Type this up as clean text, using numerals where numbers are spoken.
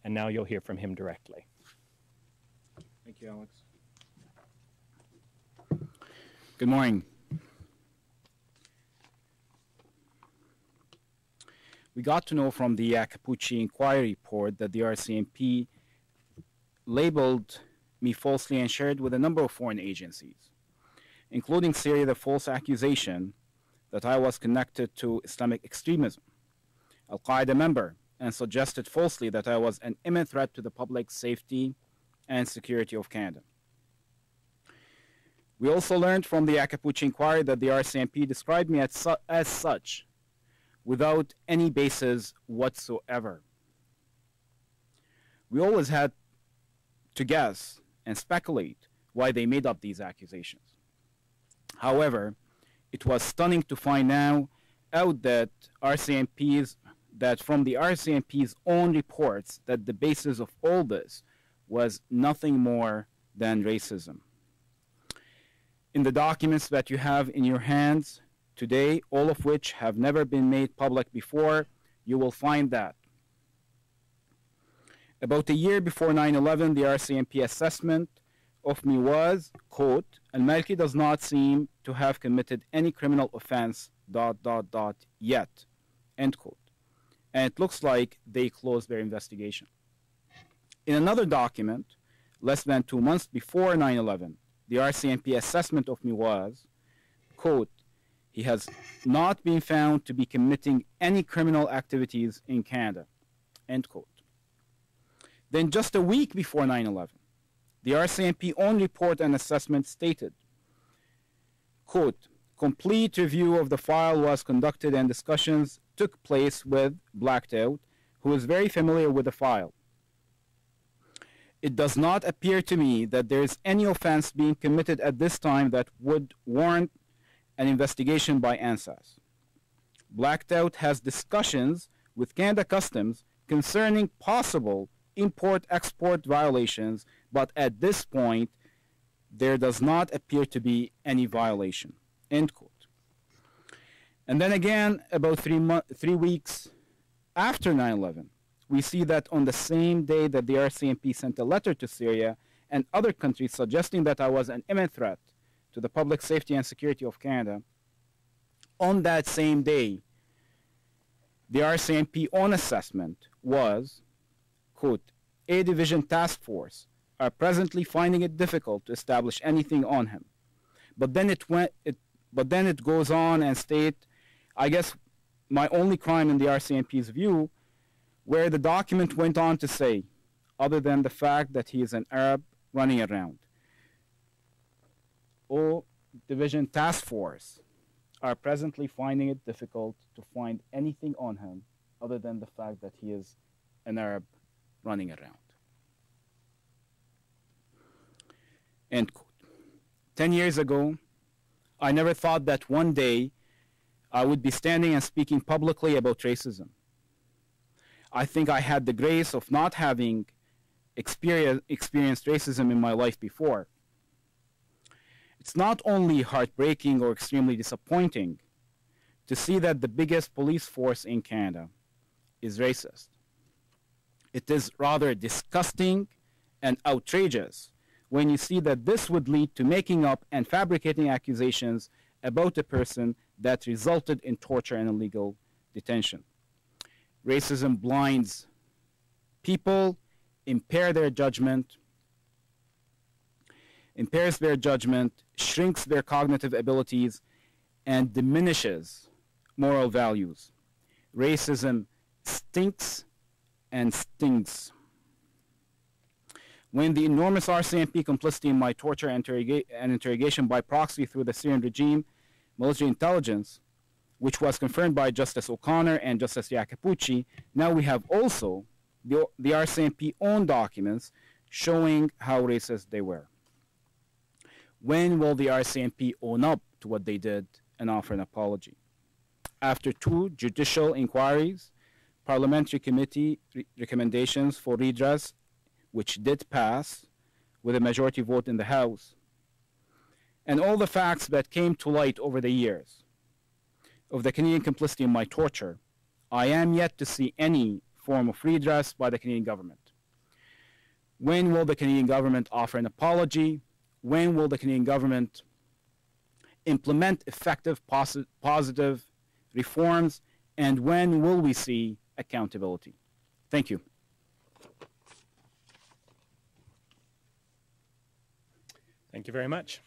And now you'll hear from him directly. Thank you, Alex. Good morning. We got to know from the Capucci inquiry report that the RCMP labeled me falsely and shared with a number of foreign agencies, including Syria, the false accusation that I was connected to Islamic extremism, Al-Qaeda member, and suggested falsely that I was an imminent threat to the public safety and security of Canada. We also learned from the Capucci inquiry that the RCMP described me as such without any basis whatsoever. We always had to guess and speculate why they made up these accusations. However, it was stunning to find out that from the RCMP's own reports that the basis of all this was nothing more than racism. In the documents that you have in your hands today, all of which have never been made public before, you will find that. About a year before 9/11, the RCMP assessment of me was, quote, Al-Malki does not seem to have committed any criminal offense, ... yet, end quote. And it looks like they closed their investigation. In another document, less than 2 months before 9/11, the RCMP assessment of me was, quote, he has not been found to be committing any criminal activities in Canada, end quote. Then just a week before 9/11, the RCMP own report and assessment stated, quote, complete review of the file was conducted and discussions took place with Blacked Out, who is very familiar with the file. It does not appear to me that there is any offense being committed at this time that would warrant an investigation by ANSAS. Blacked Out has discussions with Canada Customs concerning possible import-export violations, but at this point, there does not appear to be any violation, end quote. And then again, about 3 weeks after 9/11, we see that on the same day that the RCMP sent a letter to Syria and other countries suggesting that I was an imminent threat to the public safety and security of Canada, on that same day, the RCMP own assessment was, quote, A Division Task Force are presently finding it difficult to establish anything on him. But then it goes on and state, I guess my only crime in the RCMP's view, where the document went on to say, other than the fact that he is an Arab running around, O Division Task Force are presently finding it difficult to find anything on him other than the fact that he is an Arab running around. End quote. 10 years ago, I never thought that one day I would be standing and speaking publicly about racism. I think I had the grace of not having experienced racism in my life before. It's not only heartbreaking or extremely disappointing to see that the biggest police force in Canada is racist. It is rather disgusting and outrageous when you see that this would lead to making up and fabricating accusations about a person that resulted in torture and illegal detention. Racism blinds people, impairs their judgment, shrinks their cognitive abilities, and diminishes moral values. Racism stinks and stings. When the enormous RCMP complicity in my torture and interrogation by proxy through the Syrian regime, military intelligence, which was confirmed by Justice O'Connor and Justice Capucci, now we have also the RCMP own documents showing how racist they were. When will the RCMP own up to what they did and offer an apology? After 2 judicial inquiries, parliamentary committee recommendations for redress, which did pass with a majority vote in the House, and all the facts that came to light over the years of the Canadian complicity in my torture, I am yet to see any form of redress by the Canadian government? When will the Canadian government offer an apology? When will the Canadian government implement effective positive reforms? And when will we see accountability? Thank you. Thank you very much.